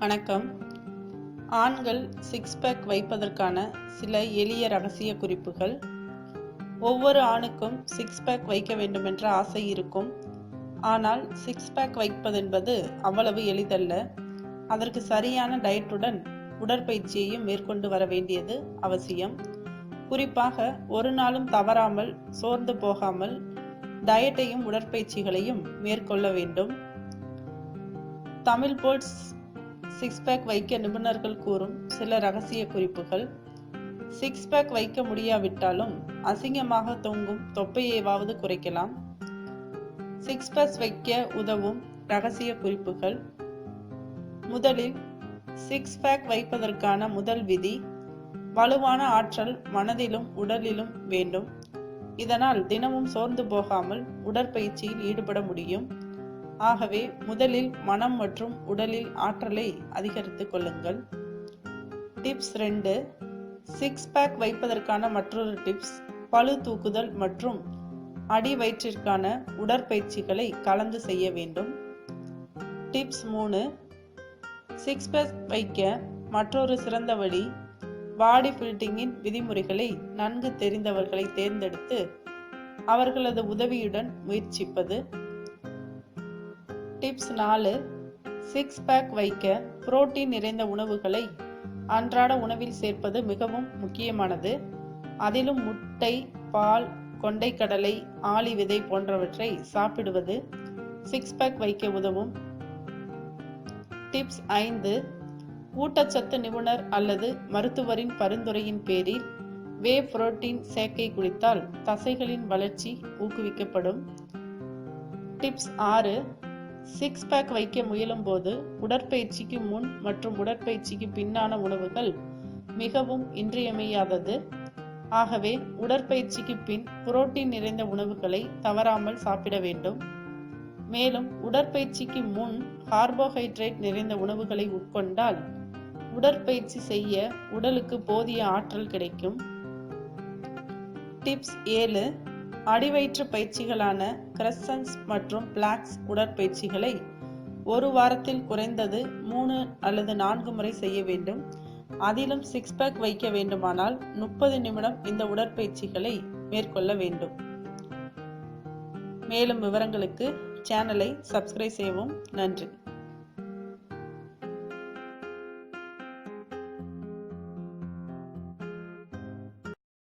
வணக்கம். ஆண்கள் six pack வைப்பதற்கான சில எளிய ரகசிய குறிப்புகள். ஒவ்வொரு ஆணுக்கும் சிக்ஸ் பேக் வைக்க வேண்டுமென்ற ஆசை இருக்கும். ஆனால் சிக்ஸ் பேக் வைப்பதென்பது அவ்வளவு எளிதல்ல. அதற்கு சரியான டயட்டுடன் உடற்பயிற்சியையும் மேற்கொண்டு வர வேண்டியது அவசியம். குறிப்பாக ஒரு நாளும் தவறாமல் சோர்ந்து போகாமல் டயட்டையும் உடற்பயிற்சிகளையும் மேற்கொள்ள வேண்டும். தமிழ் போல்ட்ஸ் சிக்ஸ் பேக் வைக்க நிபுணர்கள் கூறும் சில ரகசிய குறிப்புகள். சிக்ஸ் பேக் வைக்க முடியாவிட்டாலும் அசிங்கமாக தொங்கும் தொப்பையைவாவது குறைக்கலாம். சிக்ஸ் பேக் வைக்க உதவும் ரகசிய குறிப்புகள். முதலில் சிக்ஸ் பேக் வைப்பதற்கான முதல் விதி, வலுவான ஆற்றல் மனதிலும் உடலிலும் வேண்டும். இதனால் தினமும் சோர்ந்து போகாமல் உடற்பயிற்சியில் ஈடுபட முடியும். ஆகவே முதலில் மனம் மற்றும் உடலில் ஆற்றலை அதிகரித்துக் கொள்ளுங்கள். டிப்ஸ் 2. சிக்ஸ் பேக் வைப்பதற்கான மற்றொரு டிப்ஸ், பளு தூக்குதல் மற்றும் அடி வயிற்றிற்கான உடற்பயிற்சிகளை கலந்து செய்ய வேண்டும். டிப்ஸ் 3. சிக்ஸ் பேக் வைக்க மற்றொரு சிறந்த வழி, பாடி பில்டிங்கின் விதிமுறைகளை நன்கு தெரிந்தவர்களை தேர்ந்தெடுத்து அவர்களது உதவியுடன் முயற்சிப்பது. டிப்ஸ் 4. சிக்ஸ் பேக் வைக்க புரோட்டீன் நிறைந்த உணவுகளை அன்றாட உணவில் சேர்ப்பது மிகவும் முக்கியமானது. அதிலும் முட்டை, பால், கொண்டைக்கடலை, ஆளி விதை போன்றவற்றை சாப்பிடுவது சிக்ஸ் பேக் வைக்க உதவும். டிப்ஸ் 5. ஊட்டச்சத்து நிபுணர் அல்லது மருத்துவரின் பரிந்துரையின் பேரில் வே புரோட்டீன் சேக்கை குடித்தால் தசைகளின் வளர்ச்சி ஊக்குவிக்கப்படும். டிப்ஸ் 6. சிக்ஸ் பேக் வைக்க முயலும் போது உடற்பயிற்சிக்கு முன் மற்றும் உடற்பயிற்சிக்கு பின்னான உணவுகள் மிகவும் இன்றியமையாதது. ஆகவே உடற்பயிற்சிக்கு பின் புரோட்டீன் நிறைந்த உணவுகளை தவறாமல் சாப்பிட வேண்டும். மேலும் உடற்பயிற்சிக்கு முன் கார்போஹைட்ரேட் நிறைந்த உணவுகளை உட்கொண்டால் உடற்பயிற்சி செய்ய உடலுக்கு போதிய ஆற்றல் கிடைக்கும். டிப்ஸ் 7. அடிவயிற்று பயிற்சிகளான கிரசன்ஸ் மற்றும் பிளாக்ஸ் உடற்பயிற்சிகளை ஒரு வாரத்தில் குறைந்தது 3 அல்லது 4 முறை செய்ய வேண்டும். அதிலும் சிக்ஸ் பேக் வைக்க வேண்டுமானால் 30 நிமிடம் இந்த உடற்பயிற்சிகளை மேற்கொள்ள வேண்டும். மேலும் விவரங்களுக்கு சேனலை சப்ஸ்கிரைப் செய்யவும். நன்றி.